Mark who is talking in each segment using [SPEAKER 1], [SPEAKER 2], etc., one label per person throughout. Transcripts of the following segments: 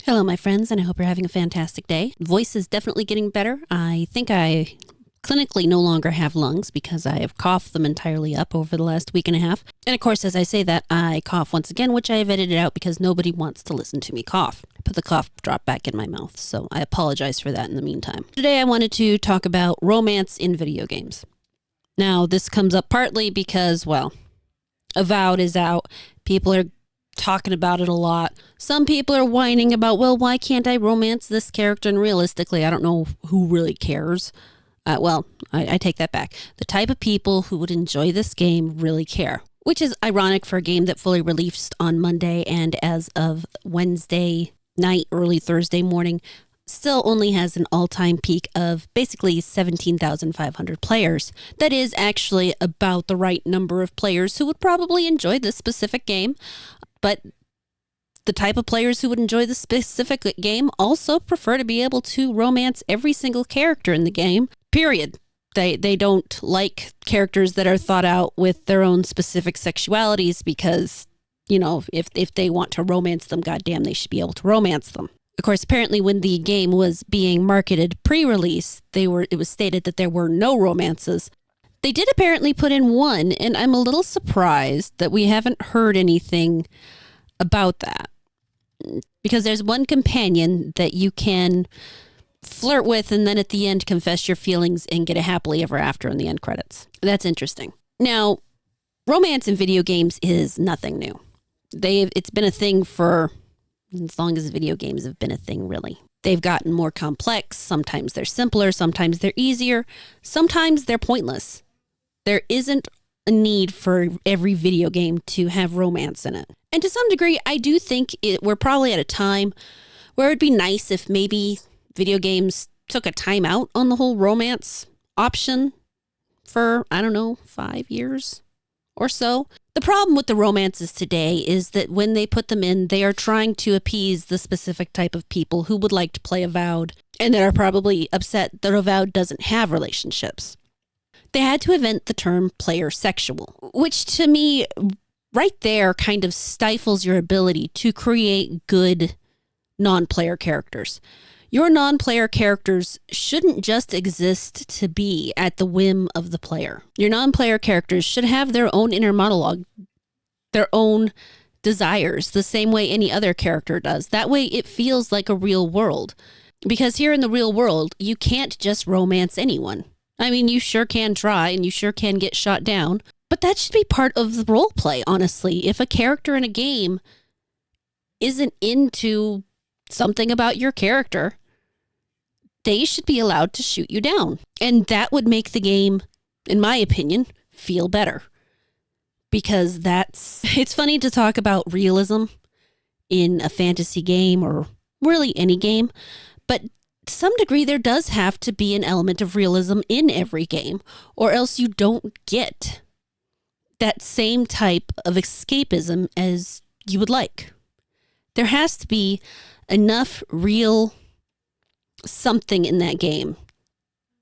[SPEAKER 1] Hello, my friends, and I hope you're having a fantastic day. Voice is definitely getting better. I think I clinically no longer have lungs because I have coughed them entirely up over the last week and a half. And of course, as I say that, I cough once again, which I have edited out because nobody wants to listen to me cough. I put the cough drop back in my mouth, so I apologize for that in the meantime. Today, I wanted to talk about romance in video games. Now, this comes up partly because, well, Avowed is out. People are talking about it a lot. Some people are whining about, well, why can't I romance this character? And realistically, I don't know who really cares. I take that back. The type of people who would enjoy this game really care, which is ironic for a game that fully released on Monday and as of Wednesday night, early Thursday morning, still only has an all-time peak of basically 17,500 players. That is actually about the right number of players who would probably enjoy this specific game. But the type of players who would enjoy the specific game also prefer to be able to romance every single character in the game, period. They don't like characters that are thought out with their own specific sexualities because, you know, if they want to romance them, goddamn, they should be able to romance them. Of course, apparently when the game was being marketed pre-release, it was stated that there were no romances. They did apparently put in one, and I'm a little surprised that we haven't heard anything about that. Because there's one companion that you can flirt with and then at the end confess your feelings and get a happily ever after in the end credits. That's interesting. Now, romance in video games is nothing new. It's been a thing for as long as video games have been a thing, really. They've gotten more complex. Sometimes they're simpler. Sometimes they're easier. Sometimes they're pointless. There isn't a need for every video game to have romance in it. And to some degree, I do think we're probably at a time where it'd be nice if maybe video games took a time out on the whole romance option for, 5 years or so. The problem with the romances today is that when they put them in, they are trying to appease the specific type of people who would like to play Avowed and that are probably upset that Avowed doesn't have relationships. They had to invent the term player sexual, which to me, right there, kind of stifles your ability to create good non-player characters. Your non-player characters shouldn't just exist to be at the whim of the player. Your non-player characters should have their own inner monologue, their own desires, the same way any other character does. That way it feels like a real world. Because here in the real world, you can't just romance anyone. I mean, you sure can try and you sure can get shot down, but that should be part of the role play, honestly. If a character in a game isn't into something about your character, they should be allowed to shoot you down. And that would make the game, in my opinion, feel better. Because it's funny to talk about realism in a fantasy game or really any game, but to some degree, there does have to be an element of realism in every game, or else you don't get that same type of escapism as you would like. There has to be enough real something in that game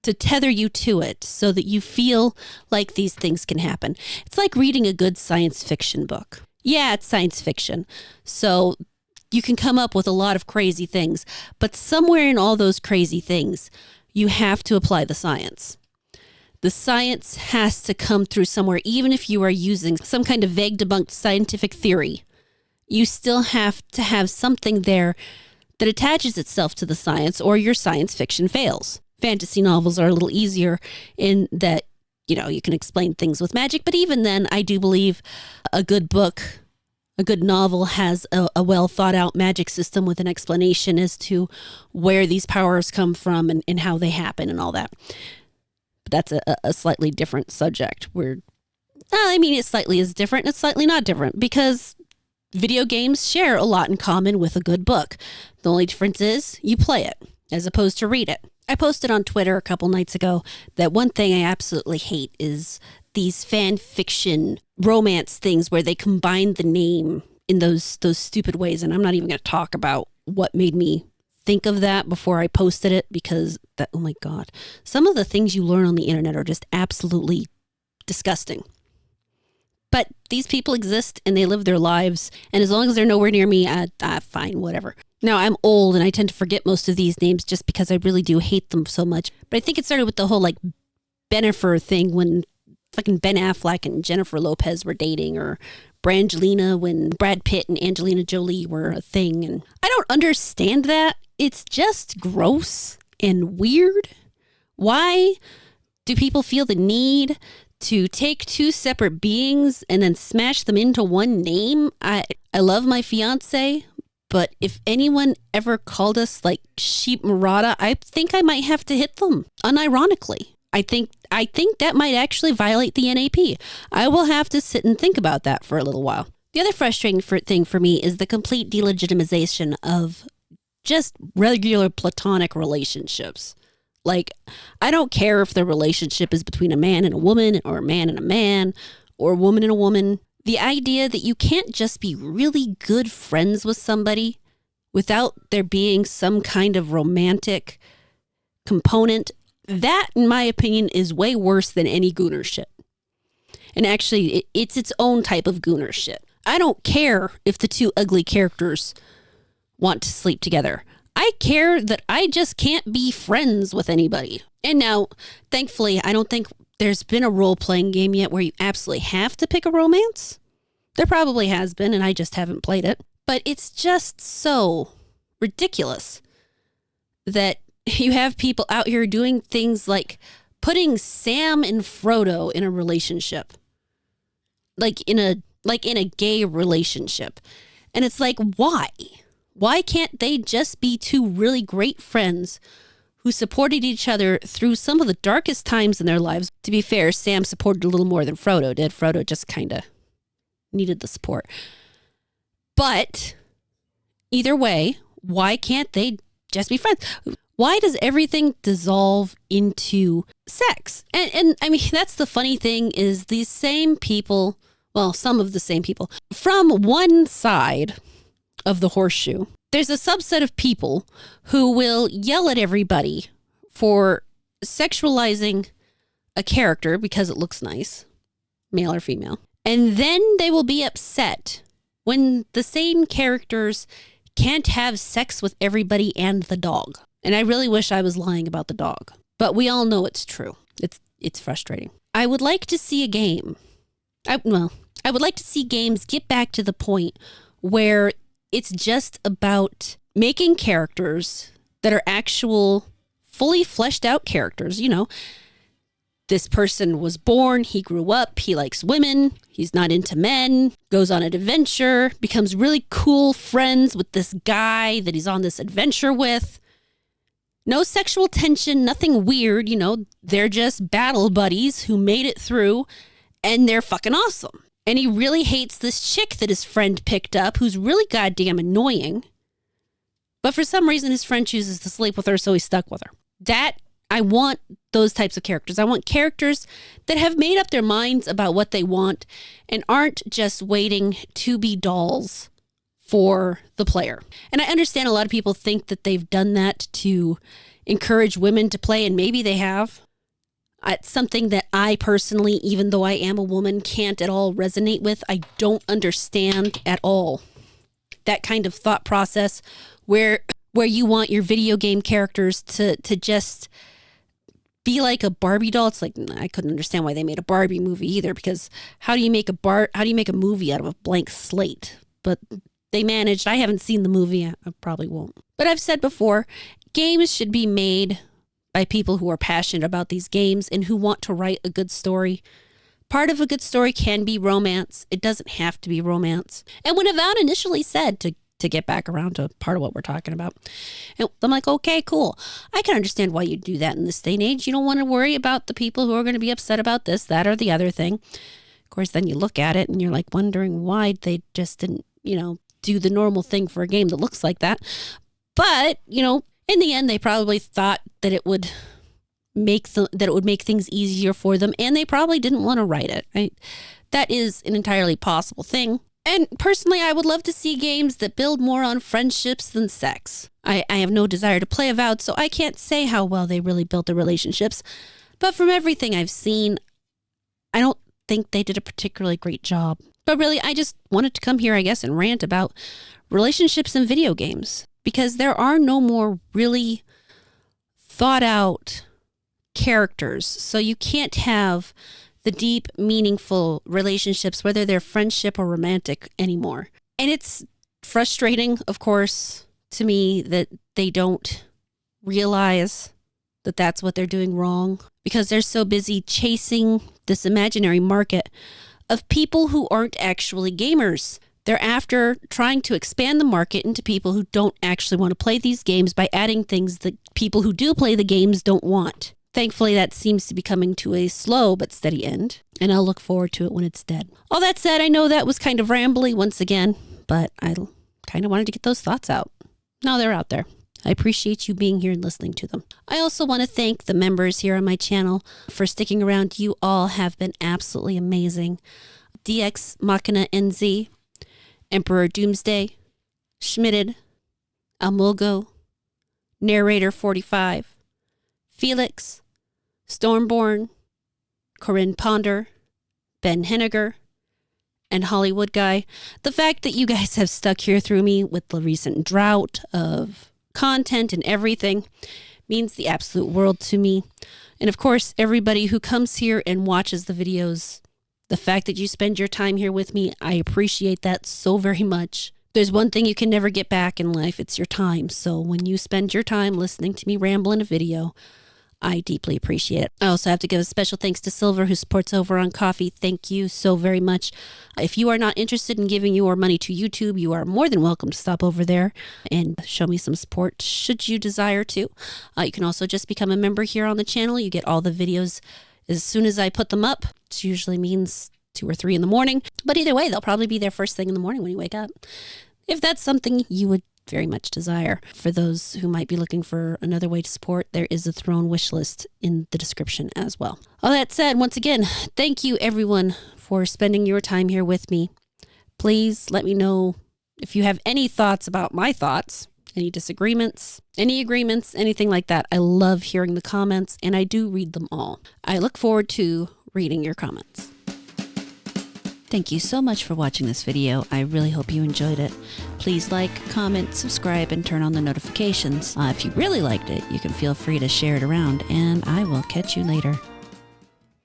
[SPEAKER 1] to tether you to it so that you feel like these things can happen. It's like reading a good science fiction book. Yeah, it's science fiction. So you can come up with a lot of crazy things, but somewhere in all those crazy things, you have to apply the science. The science has to come through somewhere, even if you are using some kind of vague debunked scientific theory. You still have to have something there that attaches itself to the science, or your science fiction fails. Fantasy novels are a little easier in that, you can explain things with magic, but even then, I do believe a good book, a good novel has a well thought out magic system with an explanation as to where these powers come from and how they happen and all that. But that's a slightly different subject it slightly is different and it's slightly not different because video games share a lot in common with a good book. The only difference is you play it as opposed to read it. I posted on Twitter a couple nights ago that one thing I absolutely hate is these fan fiction romance things where they combine the name in those stupid ways. And I'm not even going to talk about what made me think of that before I posted it because oh my God, some of the things you learn on the internet are just absolutely disgusting. But these people exist and they live their lives. And as long as they're nowhere near me, fine, whatever. Now, I'm old and I tend to forget most of these names just because I really do hate them so much. But I think it started with the whole like Bennifer thing when fucking Ben Affleck and Jennifer Lopez were dating, or Brangelina when Brad Pitt and Angelina Jolie were a thing. And I don't understand that. It's just gross and weird. Why do people feel the need to take two separate beings and then smash them into one name? I love my fiance, but if anyone ever called us like sheep murata, I think I might have to hit them unironically. I think that might actually violate the NAP. I will have to sit and think about that for a little while. The other frustrating thing for me is the complete delegitimization of just regular platonic relationships. Like, I don't care if the relationship is between a man and a woman, or a man and a man, or a woman and a woman. The idea that you can't just be really good friends with somebody without there being some kind of romantic component, that, in my opinion, is way worse than any gooner shit. And actually, it's its own type of gooner shit. I don't care if the two ugly characters want to sleep together. I care that I just can't be friends with anybody. And now, thankfully, I don't think there's been a role-playing game yet where you absolutely have to pick a romance. There probably has been, and I just haven't played it. But it's just so ridiculous that you have people out here doing things like putting Sam and Frodo in a relationship. Like in a gay relationship. And it's like, why? Why can't they just be two really great friends who supported each other through some of the darkest times in their lives? To be fair, Sam supported a little more than Frodo did. Frodo just kind of needed the support. But either way, why can't they just be friends? Why does everything dissolve into sex? And I mean, that's the funny thing is these same people, well, some of the same people, from one side of the horseshoe, there's a subset of people who will yell at everybody for sexualizing a character because it looks nice, male or female. And then they will be upset when the same characters can't have sex with everybody and the dog. And I really wish I was lying about the dog, but we all know it's true. It's frustrating. I would like to see a game. I would like to see games get back to the point where it's just about making characters that are actual, fully fleshed out characters. You know, this person was born, he grew up, he likes women, he's not into men, goes on an adventure, becomes really cool friends with this guy that he's on this adventure with. No sexual tension, nothing weird, you know, they're just battle buddies who made it through and they're fucking awesome. And he really hates this chick that his friend picked up who's really goddamn annoying. But for some reason, his friend chooses to sleep with her, so he's stuck with her. I want those types of characters. I want characters that have made up their minds about what they want and aren't just waiting to be dolls for the player. And I understand a lot of people think that they've done that to encourage women to play, and maybe they have. It's something that I personally, even though I am a woman, can't at all resonate with. I don't understand at all that kind of thought process where you want your video game characters to just be like a Barbie doll. It's like, I couldn't understand why they made a Barbie movie either, because how do you make a movie out of a blank slate? But they managed. I haven't seen the movie. I probably won't. But I've said before, games should be made by people who are passionate about these games and who want to write a good story. Part of a good story can be romance. It doesn't have to be romance. And when Avowed initially said, to get back around to part of what we're talking about, and I'm like, okay, cool. I can understand why you do that in this day and age. You don't want to worry about the people who are going to be upset about this, that, or the other thing. Of course, then you look at it and you're like wondering why they just didn't, do the normal thing for a game that looks like that. But, in the end, they probably thought that it would make things easier for them, and they probably didn't want to write it. Right? That is an entirely possible thing. And personally, I would love to see games that build more on friendships than sex. I have no desire to play Avowed, so I can't say how well they really built the relationships. But from everything I've seen, I don't think they did a particularly great job. But really, I just wanted to come here, I guess, and rant about relationships in video games. because there are no more really thought out characters. So you can't have the deep, meaningful relationships, whether they're friendship or romantic, anymore. And it's frustrating, of course, to me that they don't realize that that's what they're doing wrong, because they're so busy chasing this imaginary market of people who aren't actually gamers. They're after trying to expand the market into people who don't actually want to play these games by adding things that people who do play the games don't want. Thankfully, that seems to be coming to a slow but steady end, and I'll look forward to it when it's dead. All that said, I know that was kind of rambly once again, but I kind of wanted to get those thoughts out. Now they're out there. I appreciate you being here and listening to them. I also want to thank the members here on my channel for sticking around. You all have been absolutely amazing. DX Machina NZ, Emperor Doomsday, Schmitted, Almulgo, Narrator 45, Felix, Stormborn, Corinne Ponder, Ben Henniger, and Hollywood Guy. The fact that you guys have stuck here through me with the recent drought of content and everything means the absolute world to me. And of course, everybody who comes here and watches the videos, the fact that you spend your time here with me, I appreciate that so very much. There's one thing you can never get back in life, it's your time. So when you spend your time listening to me ramble in a video, I deeply appreciate it. I also have to give a special thanks to Silver, who supports over on Coffee. Thank you so very much. If you are not interested in giving your money to YouTube, you are more than welcome to stop over there and show me some support should you desire to. You can also just become a member here on the channel. You get all the videos as soon as I put them up. It usually means 2 or 3 in the morning. But either way, they'll probably be there first thing in the morning when you wake up, if that's something you would very much desire. For those who might be looking for another way to support, there is a Throne wish list in the description as well. All that said, once again, thank you everyone for spending your time here with me. Please let me know if you have any thoughts about my thoughts, any disagreements, any agreements, anything like that. I love hearing the comments, and I do read them all. I look forward to reading your comments. Thank you so much for watching this video. I really hope you enjoyed it. Please like, comment, subscribe, and turn on the notifications. If you really liked it, you can feel free to share it around, and I will catch you later.